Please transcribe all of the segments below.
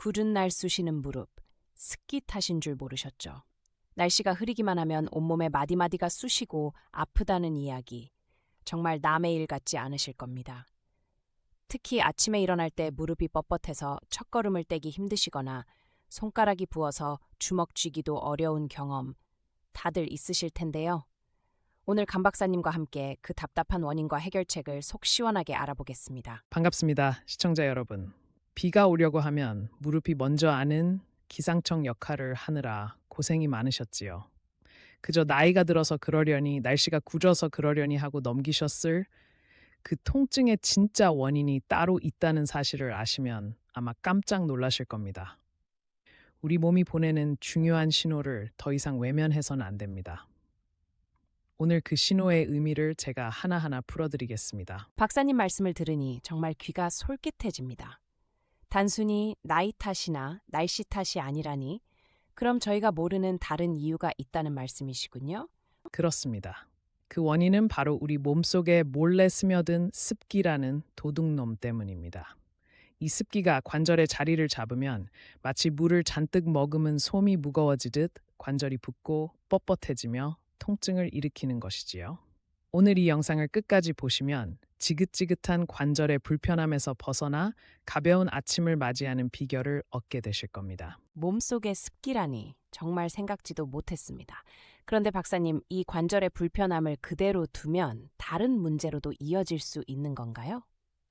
굳은 날 쑤시는 무릎, 습기 탓인 줄 모르셨죠. 날씨가 흐리기만 하면 온몸에 마디마디가 쑤시고 아프다는 이야기, 정말 남의 일 같지 않으실 겁니다. 특히 아침에 일어날 때 무릎이 뻣뻣해서 첫걸음을 떼기 힘드시거나 손가락이 부어서 주먹 쥐기도 어려운 경험, 다들 있으실 텐데요. 오늘 강 박사님과 함께 그 답답한 원인과 해결책을 속 시원하게 알아보겠습니다. 반갑습니다, 시청자 여러분. 비가 오려고 하면 무릎이 먼저 아는 기상청 역할을 하느라 고생이 많으셨지요. 그저 나이가 들어서 그러려니, 날씨가 굳어서 그러려니 하고 넘기셨을 그 통증의 진짜 원인이 따로 있다는 사실을 아시면 아마 깜짝 놀라실 겁니다. 우리 몸이 보내는 중요한 신호를 더 이상 외면해서는 안 됩니다. 오늘 그 신호의 의미를 제가 하나하나 풀어드리겠습니다. 박사님 말씀을 들으니 정말 귀가 솔깃해집니다. 단순히 나이 탓이나 날씨 탓이 아니라니, 그럼 저희가 모르는 다른 이유가 있다는 말씀이시군요. 그렇습니다. 그 원인은 바로 우리 몸속에 몰래 스며든 습기라는 도둑놈 때문입니다. 이 습기가 관절의 자리를 잡으면 마치 물을 잔뜩 머금은 솜이 무거워지듯 관절이 붓고 뻣뻣해지며 통증을 일으키는 것이지요. 오늘 이 영상을 끝까지 보시면 지긋지긋한 관절의 불편함에서 벗어나 가벼운 아침을 맞이하는 비결을 얻게 되실 겁니다. 몸속의 습기라니 정말 생각지도 못했습니다. 그런데 박사님, 이 관절의 불편함을 그대로 두면 다른 문제로도 이어질 수 있는 건가요?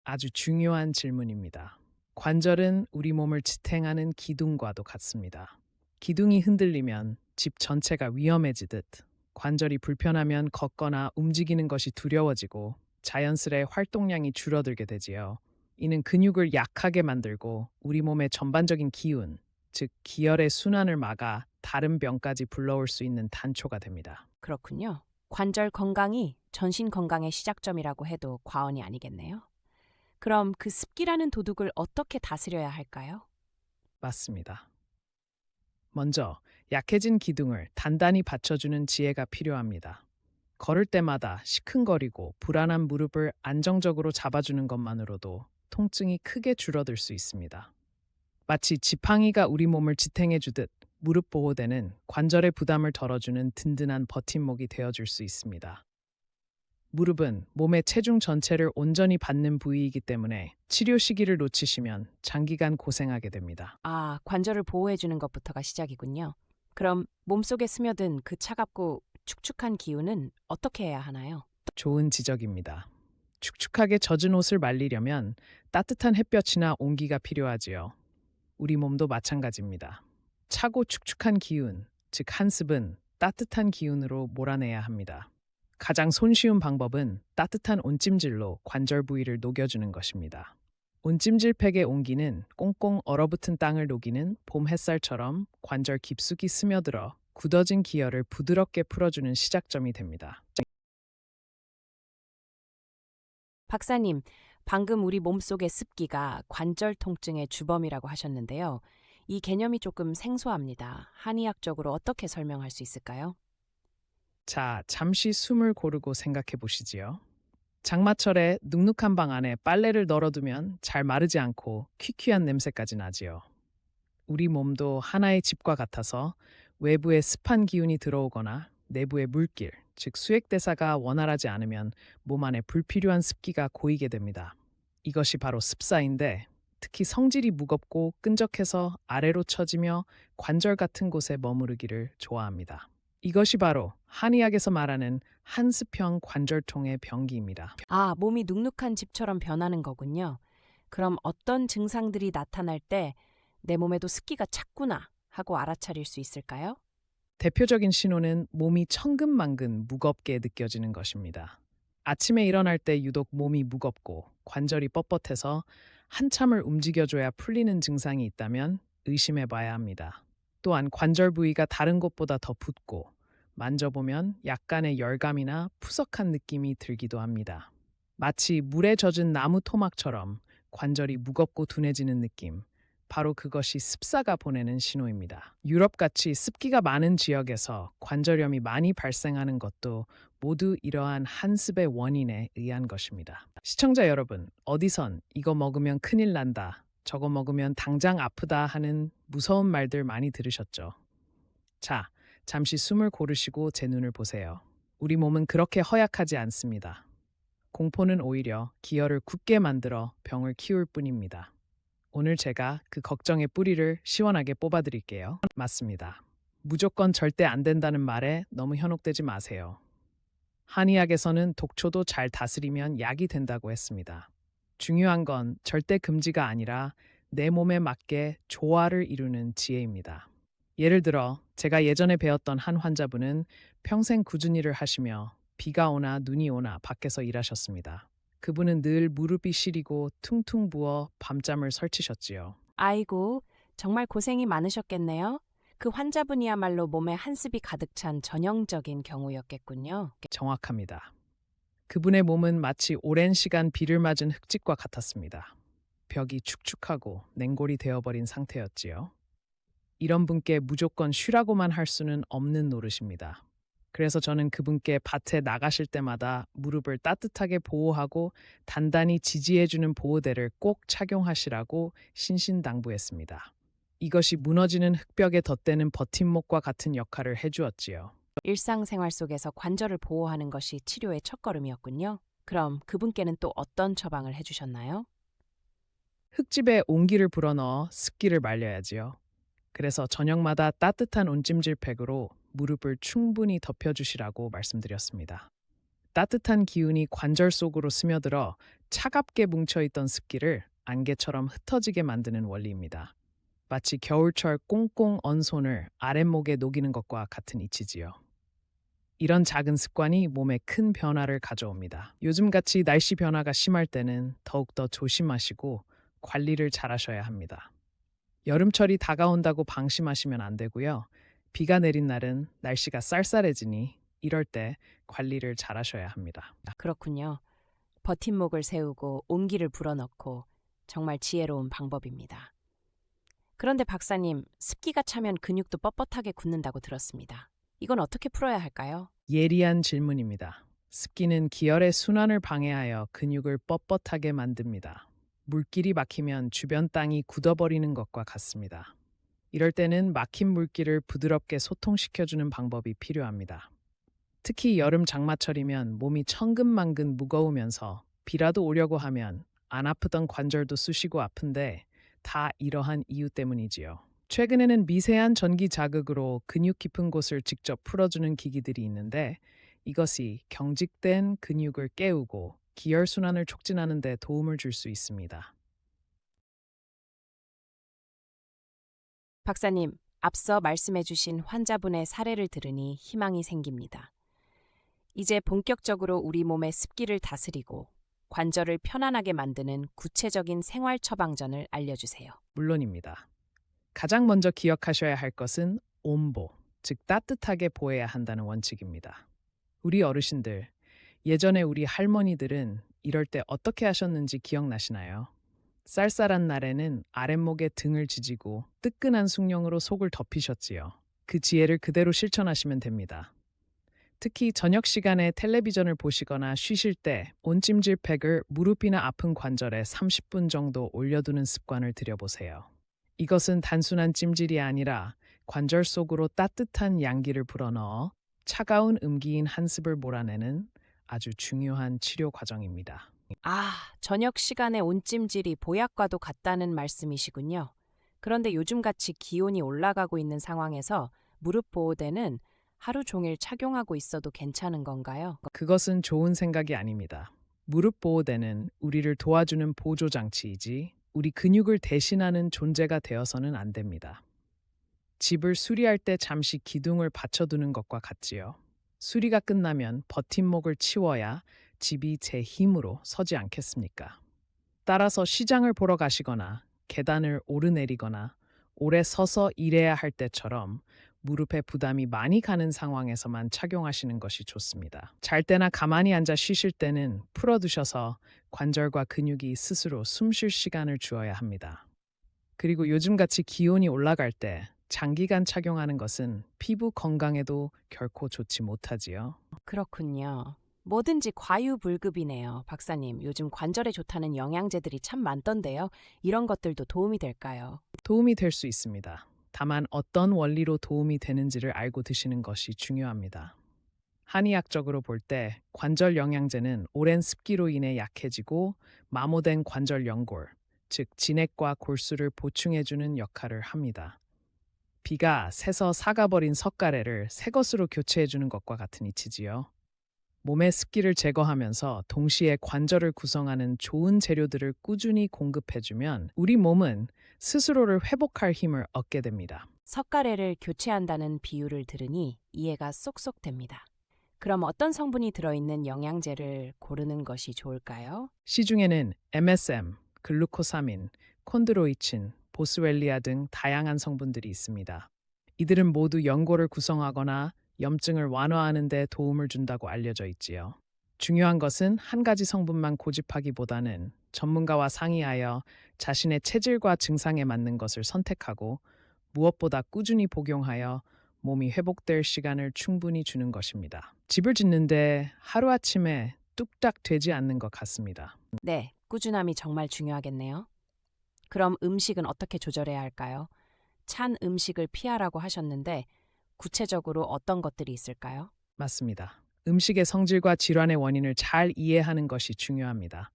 아주 중요한 질문입니다. 관절은 우리 몸을 지탱하는 기둥과도 같습니다. 기둥이 흔들리면 집 전체가 위험해지듯 관절이 불편하면 걷거나 움직이는 것이 두려워지고 자연스레 활동량이 줄어들게 되지요. 이는 근육을 약하게 만들고 우리 몸의 전반적인 기운, 즉 기혈의 순환을 막아 다른 병까지 불러올 수 있는 단초가 됩니다. 그렇군요. 관절 건강이 전신 건강의 시작점이라고 해도 과언이 아니겠네요. 그럼 그 습기라는 도둑을 어떻게 다스려야 할까요? 맞습니다. 먼저 약해진 기둥을 단단히 받쳐주는 지혜가 필요합니다. 걸을 때마다 시큰거리고 불안한 무릎을 안정적으로 잡아주는 것만으로도 통증이 크게 줄어들 수 있습니다. 마치 지팡이가 우리 몸을 지탱해주듯 무릎 보호대는 관절의 부담을 덜어주는 든든한 버팀목이 되어줄 수 있습니다. 무릎은 몸의 체중 전체를 온전히 받는 부위이기 때문에 치료 시기를 놓치시면 장기간 고생하게 됩니다. 아, 관절을 보호해주는 것부터가 시작이군요. 그럼 몸속에 스며든 그 차갑고 축축한 기운은 어떻게 해야 하나요? 좋은 지적입니다. 축축하게 젖은 옷을 말리려면 따뜻한 햇볕이나 온기가 필요하지요. 우리 몸도 마찬가지입니다. 차고 축축한 기운, 즉 한습은 따뜻한 기운으로 몰아내야 합니다. 가장 손쉬운 방법은 따뜻한 온찜질로 관절 부위를 녹여주는 것입니다. 온찜질팩의 온기는 꽁꽁 얼어붙은 땅을 녹이는 봄 햇살처럼 관절 깊숙이 스며들어 굳어진 기혈을 부드럽게 풀어주는 시작점이 됩니다. 박사님, 방금 우리 몸속의 습기가 관절 통증의 주범이라고 하셨는데요. 이 개념이 조금 생소합니다. 한의학적으로 어떻게 설명할 수 있을까요? 자, 잠시 숨을 고르고 생각해 보시지요. 장마철에 눅눅한 방 안에 빨래를 널어두면 잘 마르지 않고 퀴퀴한 냄새까지 나지요. 우리 몸도 하나의 집과 같아서 외부에 습한 기운이 들어오거나 내부의 물길, 즉 수액대사가 원활하지 않으면 몸 안에 불필요한 습기가 고이게 됩니다. 이것이 바로 습사인데, 특히 성질이 무겁고 끈적해서 아래로 처지며 관절 같은 곳에 머무르기를 좋아합니다. 이것이 바로 한의학에서 말하는 한스평 관절통의 병기입니다. 아, 몸이 눅눅한 집처럼 변하는 거군요. 그럼 어떤 증상들이 나타날 때 내 몸에도 습기가 찼구나 하고 알아차릴 수 있을까요? 대표적인 신호는 몸이 천근만근 무겁게 느껴지는 것입니다. 아침에 일어날 때 유독 몸이 무겁고 관절이 뻣뻣해서 한참을 움직여줘야 풀리는 증상이 있다면 의심해 봐야 합니다. 또한 관절 부위가 다른 곳보다 더 붓고 만져보면 약간의 열감이나 푸석한 느낌이 들기도 합니다. 마치 물에 젖은 나무 토막처럼 관절이 무겁고 둔해지는 느낌. 바로 그것이 습사가 보내는 신호입니다. 유럽같이 습기가 많은 지역에서 관절염이 많이 발생하는 것도 모두 이러한 한습의 원인에 의한 것입니다. 시청자 여러분, 어디선 이거 먹으면 큰일 난다, 저거 먹으면 당장 아프다 하는 무서운 말들 많이 들으셨죠? 자, 잠시 숨을 고르시고 제 눈을 보세요. 우리 몸은 그렇게 허약하지 않습니다. 공포는 오히려 기혈을 굳게 만들어 병을 키울 뿐입니다. 오늘 제가 그 걱정의 뿌리를 시원하게 뽑아드릴게요. 맞습니다. 무조건 절대 안 된다는 말에 너무 현혹되지 마세요. 한의학에서는 독초도 잘 다스리면 약이 된다고 했습니다. 중요한 건 절대 금지가 아니라 내 몸에 맞게 조화를 이루는 지혜입니다. 예를 들어 제가 예전에 배웠던 한 환자분은 평생 꾸준히 일을 하시며 비가 오나 눈이 오나 밖에서 일하셨습니다. 그분은 늘 무릎이 시리고 퉁퉁 부어 밤잠을 설치셨지요. 아이고, 정말 고생이 많으셨겠네요. 그 환자분이야말로 몸에 한습이 가득 찬 전형적인 경우였겠군요. 정확합니다. 그분의 몸은 마치 오랜 시간 비를 맞은 흙집과 같았습니다. 벽이 축축하고 냉골이 되어버린 상태였지요. 이런 분께 무조건 쉬라고만 할 수는 없는 노릇입니다. 그래서 저는 그분께 밭에 나가실 때마다 무릎을 따뜻하게 보호하고 단단히 지지해주는 보호대를 꼭 착용하시라고 신신당부했습니다. 이것이 무너지는 흙벽에 덧대는 버팀목과 같은 역할을 해주었지요. 일상생활 속에서 관절을 보호하는 것이 치료의 첫걸음이었군요. 그럼 그분께는 또 어떤 처방을 해주셨나요? 흙집에 온기를 불어넣어 습기를 말려야지요. 그래서 저녁마다 따뜻한 온찜질 팩으로 무릎을 충분히 덮여주시라고 말씀드렸습니다. 따뜻한 기운이 관절 속으로 스며들어 차갑게 뭉쳐있던 습기를 안개처럼 흩어지게 만드는 원리입니다. 마치 겨울철 꽁꽁 언 손을 아랫목에 녹이는 것과 같은 이치지요. 이런 작은 습관이 몸에 큰 변화를 가져옵니다. 요즘같이 날씨 변화가 심할 때는 더욱더 조심하시고 관리를 잘하셔야 합니다. 여름철이 다가온다고 방심하시면 안 되고요. 비가 내린 날은 날씨가 쌀쌀해지니 이럴 때 관리를 잘하셔야 합니다. 그렇군요. 버팀목을 세우고 온기를 불어넣고 정말 지혜로운 방법입니다. 그런데 박사님, 습기가 차면 근육도 뻣뻣하게 굳는다고 들었습니다. 이건 어떻게 풀어야 할까요? 예리한 질문입니다. 습기는 기혈의 순환을 방해하여 근육을 뻣뻣하게 만듭니다. 물길이 막히면 주변 땅이 굳어버리는 것과 같습니다. 이럴 때는 막힌 물길을 부드럽게 소통시켜주는 방법이 필요합니다. 특히 여름 장마철이면 몸이 천근만근 무거우면서 비라도 오려고 하면 안 아프던 관절도 쑤시고 아픈데 다 이러한 이유 때문이지요. 최근에는 미세한 전기 자극으로 근육 깊은 곳을 직접 풀어주는 기기들이 있는데 이것이 경직된 근육을 깨우고 기혈순환을 촉진하는 데 도움을 줄 수 있습니다. 박사님, 앞서 말씀해주신 환자분의 사례를 들으니 희망이 생깁니다. 이제 본격적으로 우리 몸의 습기를 다스리고 관절을 편안하게 만드는 구체적인 생활 처방전을 알려주세요. 물론입니다. 가장 먼저 기억하셔야 할 것은 온보, 즉 따뜻하게 보호해야 한다는 원칙입니다. 우리 어르신들, 예전에 우리 할머니들은 이럴 때 어떻게 하셨는지 기억나시나요? 쌀쌀한 날에는 아랫목에 등을 지지고 뜨끈한 숭늉으로 속을 덮이셨지요. 그 지혜를 그대로 실천하시면 됩니다. 특히 저녁 시간에 텔레비전을 보시거나 쉬실 때 온찜질팩을 무릎이나 아픈 관절에 30분 정도 올려두는 습관을 들여보세요. 이것은 단순한 찜질이 아니라 관절 속으로 따뜻한 양기를 불어넣어 차가운 음기인 한습을 몰아내는 아주 중요한 치료 과정입니다. 아, 저녁 시간에 온찜질이 보약과도 같다는 말씀이시군요. 그런데 요즘같이 기온이 올라가고 있는 상황에서 무릎 보호대는 하루 종일 착용하고 있어도 괜찮은 건가요? 그것은 좋은 생각이 아닙니다. 무릎 보호대는 우리를 도와주는 보조 장치이지 우리 근육을 대신하는 존재가 되어서는 안 됩니다. 집을 수리할 때 잠시 기둥을 받쳐두는 것과 같지요. 수리가 끝나면 버팀목을 치워야 집이 제 힘으로 서지 않겠습니까? 따라서 시장을 보러 가시거나 계단을 오르내리거나 오래 서서 일해야 할 때처럼 무릎에 부담이 많이 가는 상황에서만 착용하시는 것이 좋습니다. 잘 때나 가만히 앉아 쉬실 때는 풀어두셔서 관절과 근육이 스스로 숨 쉴 시간을 주어야 합니다. 그리고 요즘같이 기온이 올라갈 때 장기간 착용하는 것은 피부 건강에도 결코 좋지 못하지요. 그렇군요. 뭐든지 과유불급이네요. 박사님, 요즘 관절에 좋다는 영양제들이 참 많던데요. 이런 것들도 도움이 될까요? 도움이 될 수 있습니다. 다만 어떤 원리로 도움이 되는지를 알고 드시는 것이 중요합니다. 한의학적으로 볼 때 관절 영양제는 오랜 습기로 인해 약해지고 마모된 관절 연골, 즉 진액과 골수를 보충해주는 역할을 합니다. 비가 새서 삭아버린 석가래를 새 것으로 교체해주는 것과 같은 이치지요. 몸의 습기를 제거하면서 동시에 관절을 구성하는 좋은 재료들을 꾸준히 공급해주면 우리 몸은 스스로를 회복할 힘을 얻게 됩니다. 석가래를 교체한다는 비유를 들으니 이해가 쏙쏙 됩니다. 그럼 어떤 성분이 들어있는 영양제를 고르는 것이 좋을까요? 시중에는 MSM, 글루코사민, 콘드로이친, 보스웰리아 등 다양한 성분들이 있습니다. 이들은 모두 연골을 구성하거나 염증을 완화하는 데 도움을 준다고 알려져 있지요. 중요한 것은 한 가지 성분만 고집하기보다는 전문가와 상의하여 자신의 체질과 증상에 맞는 것을 선택하고 무엇보다 꾸준히 복용하여 몸이 회복될 시간을 충분히 주는 것입니다. 집을 짓는데 하루아침에 뚝딱 되지 않는 것 같습니다. 네, 꾸준함이 정말 중요하겠네요. 그럼 음식은 어떻게 조절해야 할까요? 찬 음식을 피하라고 하셨는데 구체적으로 어떤 것들이 있을까요? 맞습니다. 음식의 성질과 질환의 원인을 잘 이해하는 것이 중요합니다.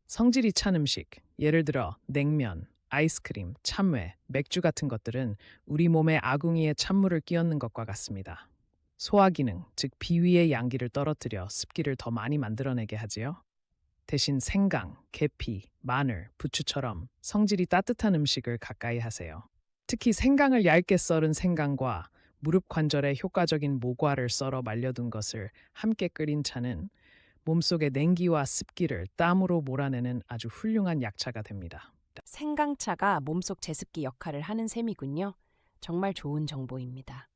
성질이 찬 음식, 예를 들어 냉면, 아이스크림, 참외, 맥주 같은 것들은 우리 몸에 아궁이에 찬물을 끼얹는 것과 같습니다. 소화 기능, 즉 비위의 양기를 떨어뜨려 습기를 더 많이 만들어내게 하지요. 대신 생강, 계피, 마늘, 부추처럼 성질이 따뜻한 음식을 가까이 하세요. 특히 생강을 얇게 썰은 생강과 무릎 관절에 효과적인 모과를 썰어 말려둔 것을 함께 끓인 차는 몸속의 냉기와 습기를 땀으로 몰아내는 아주 훌륭한 약차가 됩니다. 생강차가 몸속 제습기 역할을 하는 셈이군요. 정말 좋은 정보입니다.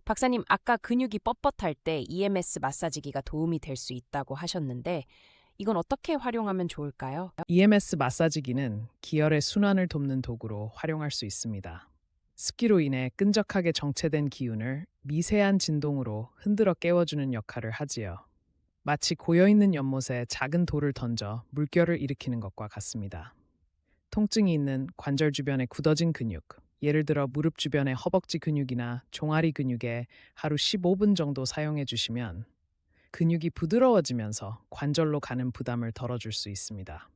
박사님, 아까 근육이 뻣뻣할 때 EMS 마사지기가 도움이 될 수 있다고 하셨는데 이건 어떻게 활용하면 좋을까요? EMS 마사지기는 기혈의 순환을 돕는 도구로 활용할 수 있습니다. 습기로 인해 끈적하게 정체된 기운을 미세한 진동으로 흔들어 깨워주는 역할을 하지요. 마치 고여있는 연못에 작은 돌을 던져 물결을 일으키는 것과 같습니다. 통증이 있는 관절 주변의 굳어진 근육, 예를 들어 무릎 주변의 허벅지 근육이나 종아리 근육에 하루 15분 정도 사용해 주시면 근육이 부드러워지면서 관절로 가는 부담을 덜어줄 수 있습니다.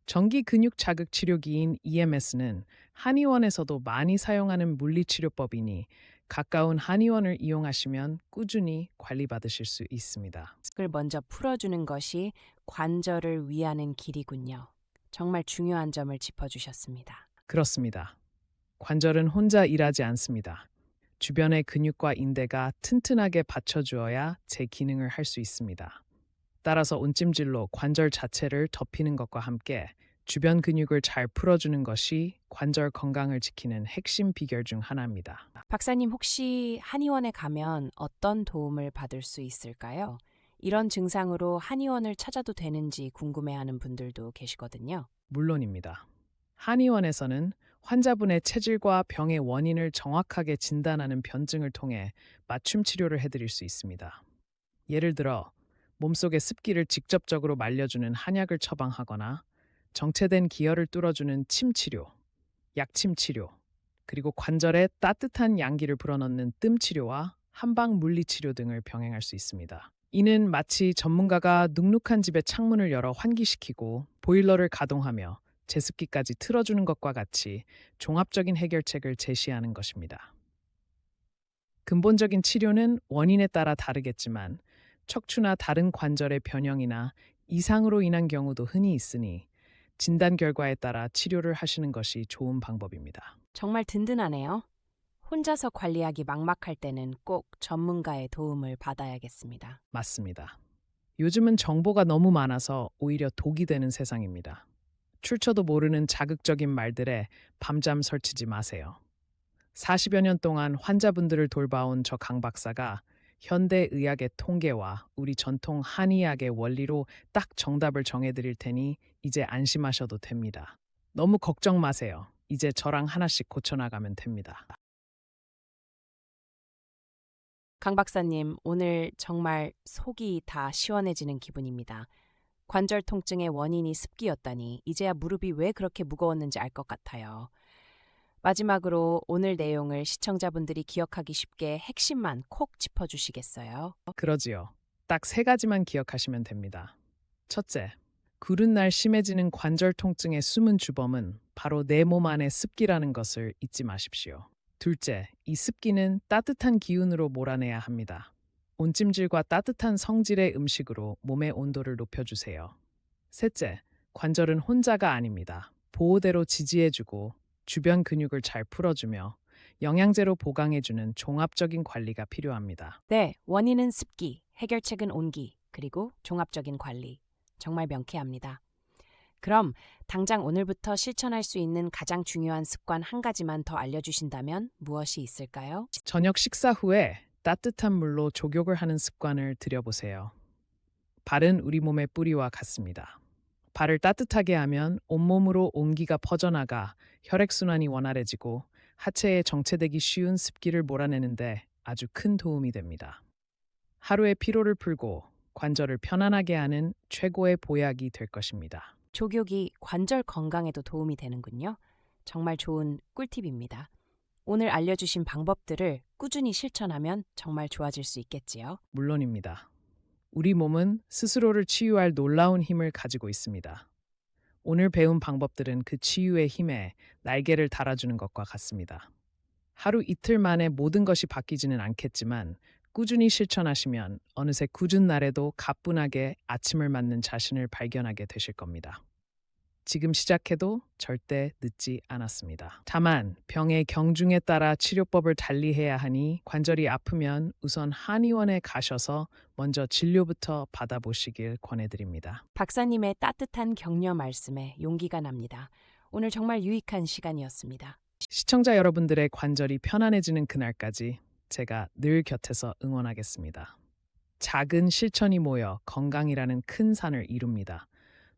전기 근육 자극 치료기인 EMS는 한의원에서도 많이 사용하는 물리치료법이니 가까운 한의원을 이용하시면 꾸준히 관리받으실 수 있습니다. 을 먼저 풀어주는 것이 관절을 위하는 길이군요. 정말 중요한 점을 짚어주셨습니다. 그렇습니다. 관절은 혼자 일하지 않습니다. 주변의 근육과 인대가 튼튼하게 받쳐주어야 제 기능을 할 수 있습니다. 따라서 온찜질로 관절 자체를 덮이는 것과 함께 주변 근육을 잘 풀어주는 것이 관절 건강을 지키는 핵심 비결 중 하나입니다. 박사님, 혹시 한의원에 가면 어떤 도움을 받을 수 있을까요? 이런 증상으로 한의원을 찾아도 되는지 궁금해하는 분들도 계시거든요. 물론입니다. 한의원에서는 환자분의 체질과 병의 원인을 정확하게 진단하는 변증을 통해 맞춤 치료를 해드릴 수 있습니다. 예를 들어 몸속의 습기를 직접적으로 말려주는 한약을 처방하거나 정체된 기혈을 뚫어주는 침 치료, 약침 치료, 그리고 관절에 따뜻한 양기를 불어넣는 뜸 치료와 한방 물리 치료 등을 병행할 수 있습니다. 이는 마치 전문가가 눅눅한 집의 창문을 열어 환기시키고 보일러를 가동하며 제습기까지 틀어주는 것과 같이 종합적인 해결책을 제시하는 것입니다. 근본적인 치료는 원인에 따라 다르겠지만 척추나 다른 관절의 변형이나 이상으로 인한 경우도 흔히 있으니 진단 결과에 따라 치료를 하시는 것이 좋은 방법입니다. 정말 든든하네요. 혼자서 관리하기 막막할 때는 꼭 전문가의 도움을 받아야겠습니다. 맞습니다. 요즘은 정보가 너무 많아서 오히려 독이 되는 세상입니다. 출처도 모르는 자극적인 말들에 밤잠 설치지 마세요. 40여 년 동안 환자분들을 돌봐온 저 강 박사가 현대 의학의 통계와 우리 전통 한의학의 원리로 딱 정답을 정해드릴 테니 이제 안심하셔도 됩니다. 너무 걱정 마세요. 이제 저랑 하나씩 고쳐나가면 됩니다. 강 박사님, 오늘 정말 속이 다 시원해지는 기분입니다. 관절 통증의 원인이 습기였다니 이제야 무릎이 왜 그렇게 무거웠는지 알 것 같아요. 마지막으로 오늘 내용을 시청자분들이 기억하기 쉽게 핵심만 콕 짚어주시겠어요? 그러지요. 딱 세 가지만 기억하시면 됩니다. 첫째, 구른 날 심해지는 관절 통증의 숨은 주범은 바로 내 몸 안의 습기라는 것을 잊지 마십시오. 둘째, 이 습기는 따뜻한 기운으로 몰아내야 합니다. 온찜질과 따뜻한 성질의 음식으로 몸의 온도를 높여주세요. 셋째, 관절은 혼자가 아닙니다. 보호대로 지지해주고 주변 근육을 잘 풀어주며 영양제로 보강해주는 종합적인 관리가 필요합니다. 네, 원인은 습기, 해결책은 온기, 그리고 종합적인 관리. 정말 명쾌합니다. 그럼 당장 오늘부터 실천할 수 있는 가장 중요한 습관 한 가지만 더 알려주신다면 무엇이 있을까요? 저녁 식사 후에 따뜻한 물로 족욕을 하는 습관을 들여보세요. 발은 우리 몸의 뿌리와 같습니다. 발을 따뜻하게 하면 온몸으로 온기가 퍼져나가 혈액순환이 원활해지고 하체에 정체되기 쉬운 습기를 몰아내는데 아주 큰 도움이 됩니다. 하루의 피로를 풀고 관절을 편안하게 하는 최고의 보약이 될 것입니다. 족욕이 관절 건강에도 도움이 되는군요. 정말 좋은 꿀팁입니다. 오늘 알려주신 방법들을 꾸준히 실천하면 정말 좋아질 수 있겠지요. 물론입니다. 우리 몸은 스스로를 치유할 놀라운 힘을 가지고 있습니다. 오늘 배운 방법들은 그 치유의 힘에 날개를 달아주는 것과 같습니다. 하루 이틀 만에 모든 것이 바뀌지는 않겠지만 꾸준히 실천하시면 어느새 굳은 날에도 가뿐하게 아침을 맞는 자신을 발견하게 되실 겁니다. 지금 시작해도 절대 늦지 않았습니다. 다만 병의 경중에 따라 치료법을 달리해야 하니 관절이 아프면 우선 한의원에 가셔서 먼저 진료부터 받아보시길 권해드립니다. 박사님의 따뜻한 격려 말씀에 용기가 납니다. 오늘 정말 유익한 시간이었습니다. 시청자 여러분들의 관절이 편안해지는 그날까지 제가 늘 곁에서 응원하겠습니다. 작은 실천이 모여 건강이라는 큰 산을 이룹니다.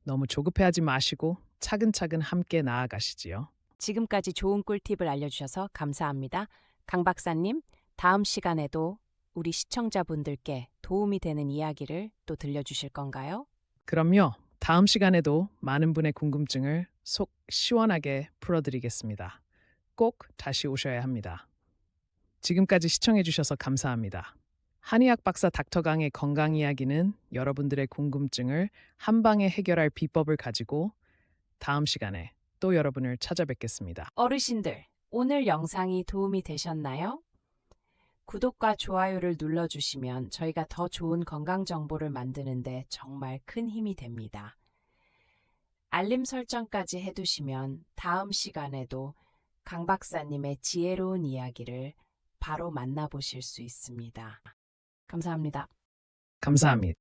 너무 조급해하지 마시고 차근차근 함께 나아가시지요. 지금까지 좋은 꿀팁을 알려주셔서 감사합니다. 강 박사님, 다음 시간에도 우리 시청자분들께 도움이 되는 이야기를 또 들려주실 건가요? 그럼요. 다음 시간에도 많은 분의 궁금증을 속 시원하게 풀어드리겠습니다. 꼭 다시 오셔야 합니다. 지금까지 시청해주셔서 감사합니다. 한의학 박사 닥터강의 건강 이야기는 여러분들의 궁금증을 한 방에 해결할 비법을 가지고 다음 시간에 또 여러분을 찾아뵙겠습니다. 어르신들, 오늘 영상이 도움이 되셨나요? 구독과 좋아요를 눌러주시면 저희가 더 좋은 건강 정보를 만드는데 정말 큰 힘이 됩니다. 알림 설정까지 해두시면 다음 시간에도 강 박사님의 지혜로운 이야기를 바로 만나보실 수 있습니다. 감사합니다. 감사합니다.